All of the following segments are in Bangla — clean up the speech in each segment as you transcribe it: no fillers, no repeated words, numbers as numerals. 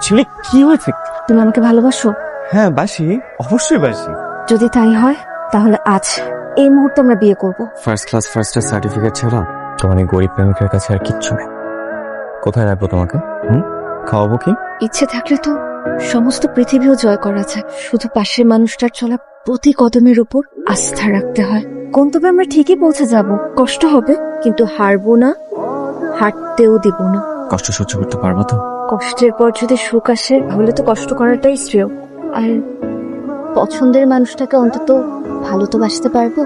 শিউলি কি হয়েছে? তুমি আমাকে ভালোবাসো? হ্যাঁ বাসি, অবশ্যই বাসি। যদি তাই হয় তাহলে আজ এই মুহূর্তে আমরা বিয়ে করব। First class first year certificate ছাড়া তোমার এই গরিব প্রেমিকের কাছে আর কিচ্ছু নেই। কোথায় রাখবো তোমাকে? খাওয়াবো কি? ইচ্ছে থাকলে তো সমস্ত পৃথিবীও জয় করা যায়, শুধু পাশের মানুষটার চলা প্রতি কদমের উপর আস্থা রাখতে হয়। গন্তব্যে আমরা ঠিকই পৌঁছে যাব, কষ্ট হবে কিন্তু হারবো না, হাঁটতেও দিব না। কষ্ট সহ্য করতে পারবো তো? কষ্টের পর যদি সুখ আসে তাহলে তো কষ্ট করাটাই শ্রেয়। আর পছন্দের মানুষটাকে অন্তত ভালো তো বাসতে পারবো।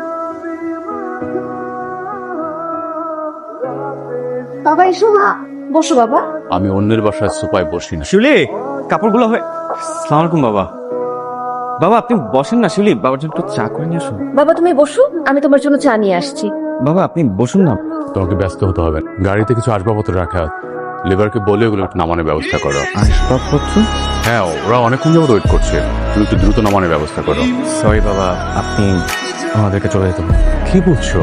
বাবা এসো না, বসো বাবা। আমি অন্যের বাসায় সোফায় বসি না। শিউলি কাপড়গুলো হয়। আসসালামু আলাইকুম বাবা। বাবা আপনি বসেন না, শিউলি বাবার জন্য একটু চা করে নিয়ে আসুন। বাবা তুমি বসো, আমি তোমার জন্য চা নিয়ে আসছি। বাবা আপনি বসুন না। তোমাকে ব্যস্ত হতে হবে না। গাড়িতে কিছু আসবাবপত্র রাখা আছে। লেবারকে বলে ওগুলো একটু নামানোর ব্যবস্থা করো। আসবাবপত্র? হ্যাঁ, ওরা অনেকক্ষণ যাবত ওয়েট করছে। তুমি একটু দ্রুত নামানোর ব্যবস্থা করো। সরি বাবা, আপনি আমাদেরকে চলে যেতে হবে। কি বলছো?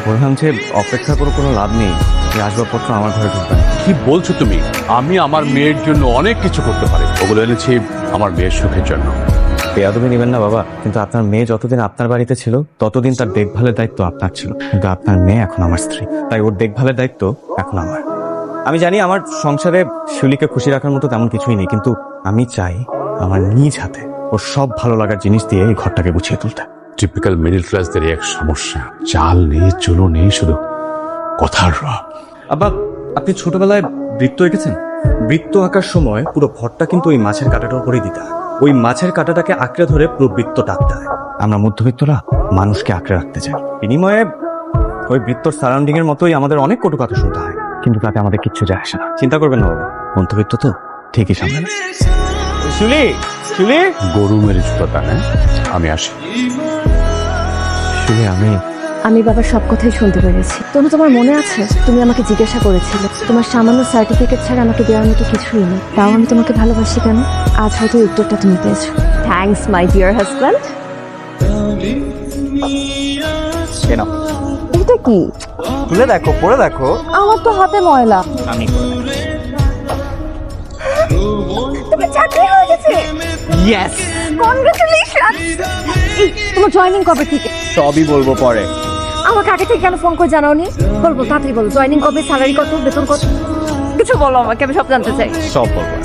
বললাম যে অপেক্ষা করে কোনো লাভ নেই, এই আসবাবপত্র আমার ঘরে ঢুকবে না। কি বলছো তুমি? আমি আমার মেয়ের জন্য অনেক কিছু করতে পারি। ওগুলো এনেছি আমার মেয়ের সুখের জন্য। বেয়াদবি নেবেন না বাবা, কিন্তু আপনার মেয়ে যতদিন আপনার বাড়িতে ছিল ততদিন তার দেখভালের দায়িত্ব আপনার ছিল, কিন্তু আপনার মেয়ে এখন আমার স্ত্রী, তাই ওর দেখভালের দায়িত্ব এখন আমার। আমি জানি আমার সংসারে শিউলিকে খুশি রাখার মতো তেমন কিছুই নেই, কিন্তু আমি চাই আমার নিজ হাতে ওর সব ভালো লাগার জিনিস দিয়ে এই ঘরটাকে গুছিয়ে তুলতে। টিপিক্যাল মিডল ক্লাসদের এক সমস্যা, চাল নেই চুলো নেই, শুধু কথার রব। আব্বা আপনি ছোটবেলায় বৃত্ত এঁকেছেন? বৃত্ত আঁকার সময় পুরো ভরটা কিন্তু ওই মাছের কাঁটাটার উপরেই দিতে হয়। ওই মাছের কাঁটাটাকে আঁকড়ে ধরে পুরো বৃত্ত টাকতে হয়। আমরা মধ্যবিত্তরা মানুষকে আঁকড়ে রাখতে চাই, বিনিময়ে ওই বৃত্তর সারাউন্ডিং এর মতোই আমাদের অনেক কটু কথা শুনতে হয়, কিন্তু তাতে আমাদের কিচ্ছু যায় আসে না। চিন্তা করবেন না বাবা, মধ্যবিত্ত তো ঠিকই সামনে। শিউলি শিউলি গরু মেরে জুতা, হ্যাঁ আমি আসি। শিউলি আমি বাবার সব কথাই শুনতে পেরেছি। তোমার মনে আছে তুমি আমাকে জিজ্ঞাসা করেছিলে তোমার সামান্য সার্টিফিকেট ছাড়া আমাকে দেওয়ার মতো কিছুই নেই, তাও আমি তোমাকে ভালোবাসি কেন? আজ হয়তো উত্তরটা তুমি পেয়েছো। Thanks my dear husband. কেন? এটা কি? খুলে দেখো, পড়ে দেখো। আমার তো হাতে ময়লা। আমি তুমি চাকরি হয়ে গেছে। Yes, congratulations. তোমার জয়েনিং কবে থেকে? সবই বলবো পরে। আমাকে আগে থেকে কেন ফোন করে জানাওনি? বলবো তাড়াতাড়ি বলো, জয়েনিং কবে, স্যালারি কত, বেতন কত, কিছু বলো আমাকে, আমি সব জানতে চাই। সব বলবো।